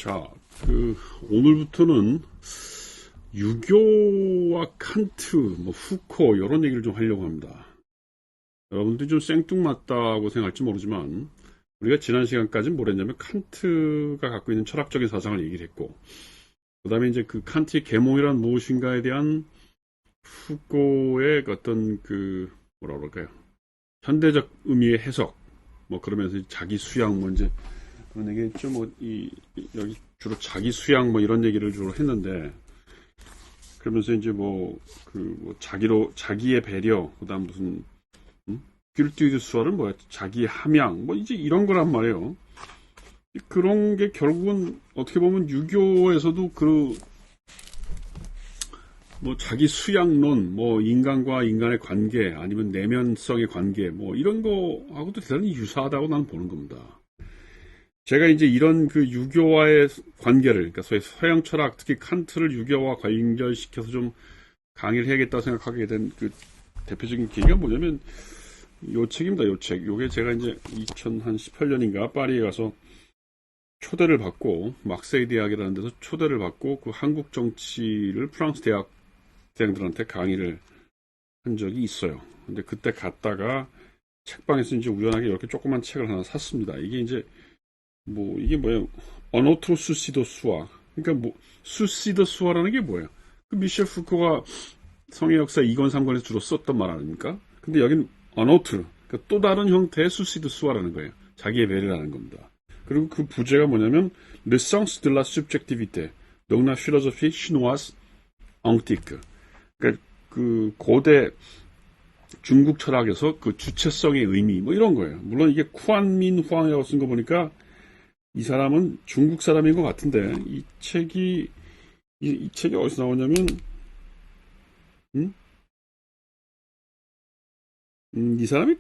자, 오늘부터는 유교와 칸트, 후코, 이런 얘기를 좀 하려고 합니다. 여러분들이 좀 생뚱맞다고 생각할지 모르지만, 우리가 지난 시간까지 뭘 했냐면, 칸트가 갖고 있는 철학적인 사상을 얘기를 했고, 그 다음에 이제 그 칸트의 계몽이란 무엇인가에 대한 후코의 어떤 뭐라 그럴까요? 현대적 의미의 해석, 그러면서 자기 수양, 이제, 그런 얘기 했죠. 여기 주로 자기 수양, 이런 얘기를 주로 했는데, 그러면서 이제 자기의 배려, 그 다음 귤티드 수화를 자기의 함양, 이제 이런 거란 말이에요. 그런 게 결국은 어떻게 보면 유교에서도 자기 수양론, 인간과 인간의 관계, 아니면 내면성의 관계, 이런 거하고도 대단히 유사하다고 나는 보는 겁니다. 제가 이제 이런 유교와의 관계를, 그러니까 소위 서양 철학, 특히 칸트를 유교와 관련시켜서 좀 강의를 해야겠다고 생각하게 된 대표적인 계기가 뭐냐면, 요 책입니다, 요 책. 요게 제가 이제 2018년인가 파리에 가서 초대를 받고, 막세이 대학이라는 데서 초대를 받고, 한국 정치를 프랑스 대학생들한테 강의를 한 적이 있어요. 근데 그때 갔다가 책방에서 이제 우연하게 이렇게 조그만 책을 하나 샀습니다. 이게 이제 이게 뭐예요? 어노트로 수시도 수화. 그러니까 수시도 수화라는 게 뭐예요? 미셸 후코가 성의 역사 2권 3권에서 주로 썼던 말 아닙니까? 근데 여기는 어노트, 그러니까 또 다른 형태의 수시도 수화라는 거예요. 자기의 배려라는 겁니다. 그리고 그 부제가 뭐냐면 Le sens de la subjectivité, donc la philosophie chinoise antique. 그러니까 고대 중국 철학에서 주체성의 의미, 이런 거예요. 물론 이게 쿠안민 후앙이라고 쓴 거 보니까 이 사람은 중국 사람인 것 같은데, 이 책이 어디서 나오냐면, 이 사람이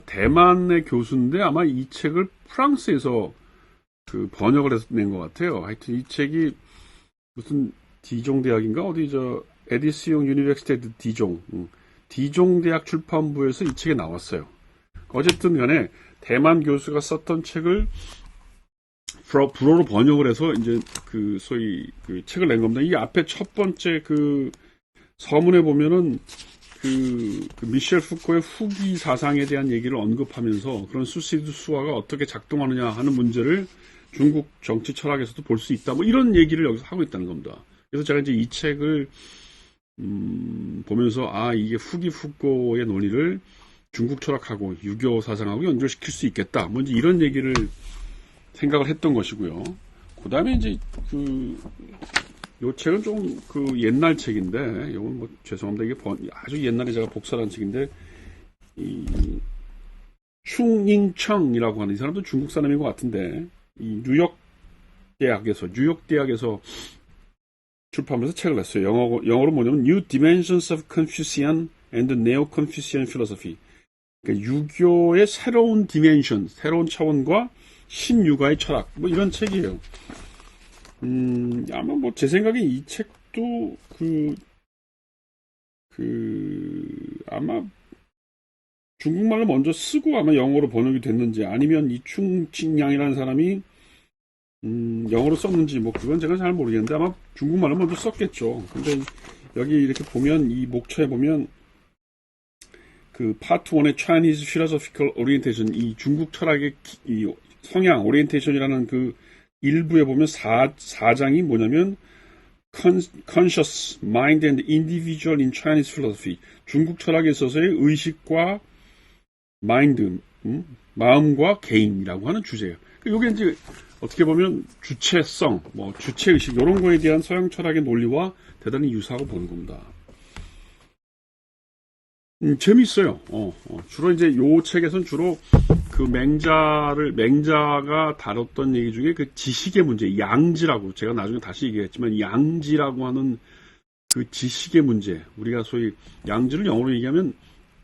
대만의 교수인데 아마 이 책을 프랑스에서 번역을 해서 낸 것 같아요. 하여튼 이 책이 무슨 디종 대학인가? 에디스용 유니버시티 디종 대학 출판부에서 이 책이 나왔어요. 어쨌든 간에 대만 교수가 썼던 책을 불어로 번역을 해서 이제 소위 책을 낸 겁니다. 이 앞에 첫 번째 서문에 보면은 미셸 후코의 후기 사상에 대한 얘기를 언급하면서 그런 수시드 수화가 어떻게 작동하느냐 하는 문제를 중국 정치 철학에서도 볼 수 있다. 이런 얘기를 여기서 하고 있다는 겁니다. 그래서 제가 이제 이 책을 보면서 이게 후기 후코의 논리를 중국 철학하고 유교 사상하고 연결시킬 수 있겠다. 이제 이런 얘기를 생각을 했던 것이고요. 그 다음에 이제 요 책은 좀 옛날 책인데, 이건 죄송합니다. 이게 아주 옛날에 제가 복사한 책인데, 충잉청이라고 하는 이 사람도 중국 사람인 것 같은데, 이 뉴욕 대학에서 출판하면서 책을 냈어요. 영어로 뭐냐면 New Dimensions of Confucian and Neo-Confucian Philosophy. 그러니까 유교의 새로운 디멘션, 새로운 차원과 신유가의 철학, 이런 책이에요. 아마 제 생각에 이 책도 아마 중국말로 먼저 쓰고 아마 영어로 번역이 됐는지, 아니면 이충칭양이라는 사람이 영어로 썼는지 그건 제가 잘 모르겠는데 아마 중국말로 먼저 썼겠죠. 근데 여기 이렇게 보면, 이 목차에 보면 파트 1의 Chinese Philosophical Orientation, 이 중국 철학의 이 성향, 오리엔테이션이라는 일부에 보면 4장이 뭐냐면 Conscious Mind and Individual in Chinese Philosophy, 중국 철학에 있어서의 의식과 마인드, 마음과 개인이라고 하는 주제예요. 이게 이제 어떻게 보면 주체성, 주체의식, 이런 거에 대한 서양 철학의 논리와 대단히 유사하고 보는 겁니다. 재미있어요. 주로 이제 요 책에서는 주로 맹자가 다뤘던 얘기 중에 지식의 문제, 양지라고, 제가 나중에 다시 얘기했지만, 양지라고 하는 지식의 문제, 우리가 소위 양지를 영어로 얘기하면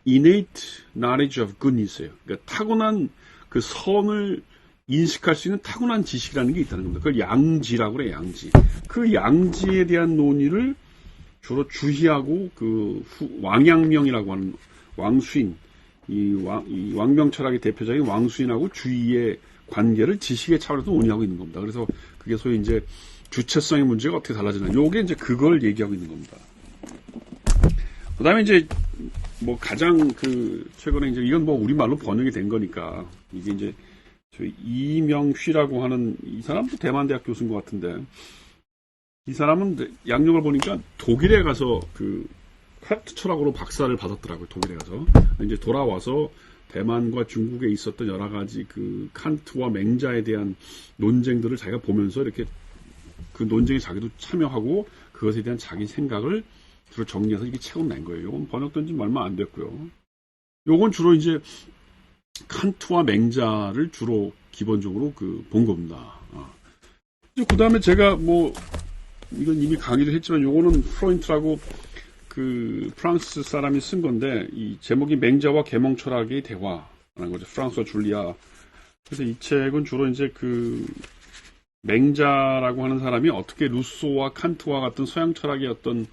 innate knowledge of goodness예요. 그러니까 타고난 선을 인식할 수 있는 타고난 지식이라는 게 있다는 겁니다. 그걸 양지라고 그래요, 양지. 양지에 대한 논의를 주로 주희하고 왕양명이라고 하는 왕수인, 이 왕명 철학의 대표적인 왕수인하고 주희의 관계를 지식의 차원에서 논의하고 있는 겁니다. 그래서 그게 소위 이제 주체성의 문제가 어떻게 달라지나. 요게 이제 그걸 얘기하고 있는 겁니다. 그 다음에 이제 뭐 가장 최근에 이제 이건 뭐 우리말로 번역이 된 거니까 이게 이제 저희 이명휘라고 하는 이 사람도 대만대학 교수인 것 같은데 이 사람은 양력을 보니까 독일에 가서 칸트 철학으로 박사를 받았더라고요. 독일에 가서. 이제 돌아와서 대만과 중국에 있었던 여러 가지 칸트와 맹자에 대한 논쟁들을 자기가 보면서 이렇게 그 논쟁에 자기도 참여하고 그것에 대한 자기 생각을 주로 정리해서 이게 책을 낸 거예요. 이건 번역된 지 얼마 안 됐고요. 요건 주로 이제 칸트와 맹자를 주로 기본적으로 본 겁니다. 그 다음에 제가 이건 이미 강의를 했지만 요거는 프로인트라고 프랑스 사람이 쓴 건데 이 제목이 맹자와 계몽 철학의 대화라는 거죠. 프랑스와 줄리아. 그래서 이 책은 주로 이제 맹자라고 하는 사람이 어떻게 루소와 칸트와 같은 서양 철학의 어떤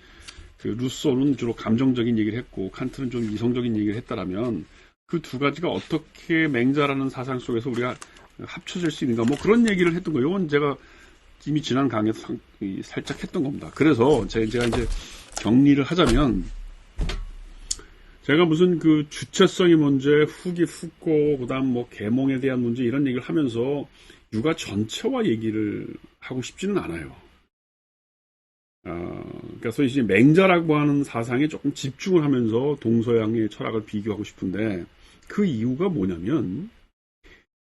루소는 주로 감정적인 얘기를 했고 칸트는 좀 이성적인 얘기를 했다라면 그 두 가지가 어떻게 맹자라는 사상 속에서 우리가 합쳐질 수 있는가 그런 얘기를 했던 거예요. 이건 제가 이미 지난 강의에서 살짝 했던 겁니다. 그래서 제가 이제 정리를 하자면 제가 무슨 주체성의 문제, 후기, 후고, 그다음 계몽에 대한 문제 이런 얘기를 하면서 육아 전체와 얘기를 하고 싶지는 않아요. 그러니까 소위 이제 맹자라고 하는 사상에 조금 집중을 하면서 동서양의 철학을 비교하고 싶은데 그 이유가 뭐냐면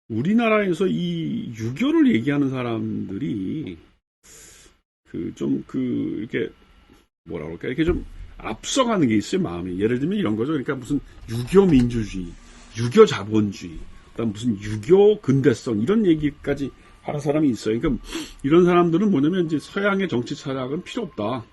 우리나라에서 이 유교를 얘기하는 사람들이 이렇게 뭐라 그럴까 이렇게 좀 앞서가는 게 있어요. 마음이. 예를 들면 이런 거죠. 그러니까 무슨 유교 민주주의, 유교 자본주의, 그다음 무슨 유교 근대성 이런 얘기까지 하는 사람이 있어요. 그러니까 이런 사람들은 뭐냐면 이제 서양의 정치 철학은 필요 없다.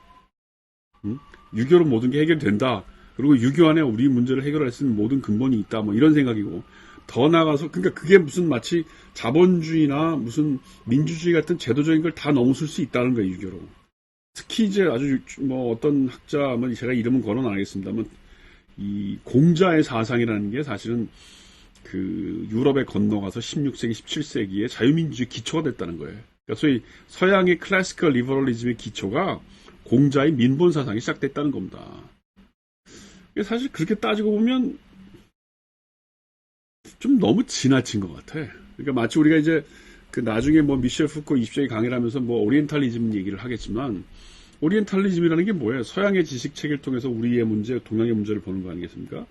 유교로 모든 게 해결된다. 그리고 유교 안에 우리 문제를 해결할 수 있는 모든 근본이 있다. 이런 생각이고 더 나아가서 그러니까 그게 무슨 마치 자본주의나 무슨 민주주의 같은 제도적인 걸 다 넘어설 수 있다는 거예요. 유교로. 특히 이제 아주 어떤 학자 제가 이름은 거론 안 하겠습니다만 이 공자의 사상이라는 게 사실은 유럽에 건너가서 16세기, 17세기에 자유민주주의 기초가 됐다는 거예요. 그러니까 소위 서양의 클래시컬 리버럴리즘의 기초가 공자의 민본 사상이 시작됐다는 겁니다. 사실 그렇게 따지고 보면 좀 너무 지나친 것 같아. 그러니까 마치 우리가 이제 나중에 미셸 푸코 20세기 강의를 하면서 오리엔탈리즘 얘기를 하겠지만 오리엔탈리즘이라는 게 뭐예요? 서양의 지식 체계를 통해서 우리의 문제, 동양의 문제를 보는 거 아니겠습니까?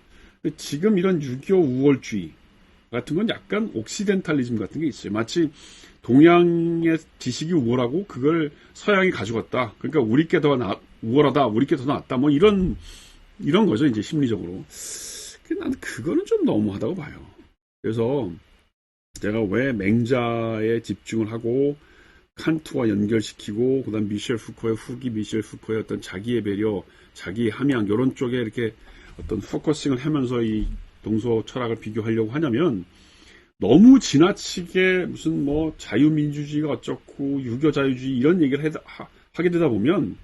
지금 이런 유교 우월주의 같은 건 약간 옥시덴탈리즘 같은 게 있어요. 마치 동양의 지식이 우월하고 그걸 서양이 가져갔다. 그러니까 우리 게 더 우월하다, 우리 게 더 낫다. 이런 거죠, 이제 심리적으로. 나는 그거는 좀 너무하다고 봐요. 그래서 제가 왜 맹자에 집중을 하고 칸트와 연결시키고 그다음 미셸 푸코의 후기 미셸 푸코의 어떤 자기의 배려, 자기의 함양 이런 쪽에 이렇게 어떤 포커싱을 하면서 이 동서 철학을 비교하려고 하냐면 너무 지나치게 무슨 자유민주주의가 어쩌고 유교 자유주의 이런 얘기를 하게 되다 보면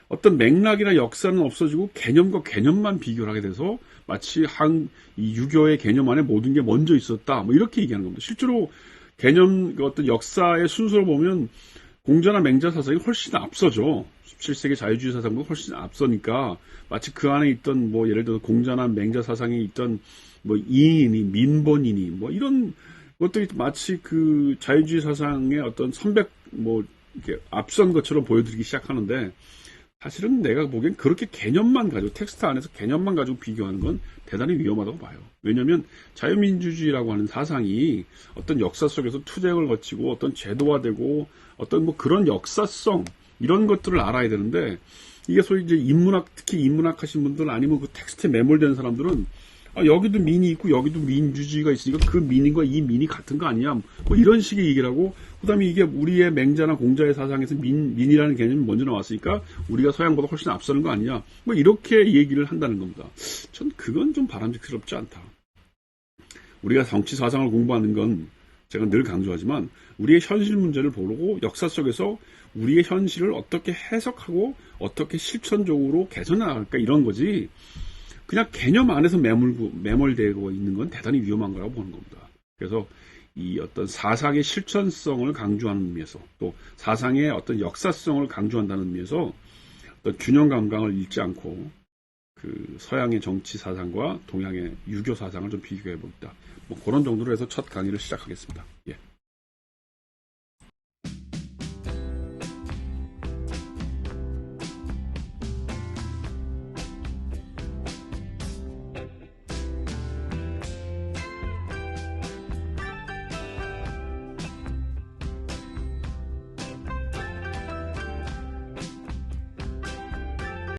어떤 맥락이나 역사는 없어지고 개념과 개념만 비교를 하게 돼서 마치 이 유교의 개념 안에 모든 게 먼저 있었다. 이렇게 얘기하는 겁니다. 실제로 개념, 어떤 역사의 순서를 보면 공자나 맹자 사상이 훨씬 앞서죠. 17세기 자유주의 사상보다 훨씬 앞서니까 마치 그 안에 있던 예를 들어 공자나 맹자 사상에 있던 이인이니 민본이니 이런 것들이 마치 자유주의 사상의 어떤 이렇게 앞선 것처럼 보여드리기 시작하는데 사실은 내가 보기엔 그렇게 개념만 가지고 텍스트 안에서 개념만 가지고 비교하는 건 대단히 위험하다고 봐요. 왜냐하면 자유민주주의라고 하는 사상이 어떤 역사 속에서 투쟁을 거치고 어떤 제도화되고 어떤 그런 역사성 이런 것들을 알아야 되는데 이게 소위 이제 특히 인문학 하신 분들 아니면 텍스트에 매몰되는 사람들은 여기도 민이 있고 여기도 민주주의가 있으니까 그 민과 이 민이 같은 거 아니냐 이런 식의 얘기를 하고 그다음에 이게 우리의 맹자나 공자의 사상에서 민이라는 개념이 먼저 나왔으니까 우리가 서양보다 훨씬 앞서는 거 아니냐 이렇게 얘기를 한다는 겁니다. 전 그건 좀 바람직스럽지 않다. 우리가 정치 사상을 공부하는 건 제가 늘 강조하지만 우리의 현실 문제를 보고 역사 속에서 우리의 현실을 어떻게 해석하고 어떻게 실천적으로 개선해 나갈까 이런 거지 그냥 개념 안에서 매몰되고 있는 건 대단히 위험한 거라고 보는 겁니다. 그래서 이 어떤 사상의 실천성을 강조하는 의미에서 또 사상의 어떤 역사성을 강조한다는 의미에서 어떤 균형 감각을 잃지 않고 그 서양의 정치 사상과 동양의 유교 사상을 좀 비교해 봅니다. 뭐 그런 정도로 해서 첫 강의를 시작하겠습니다.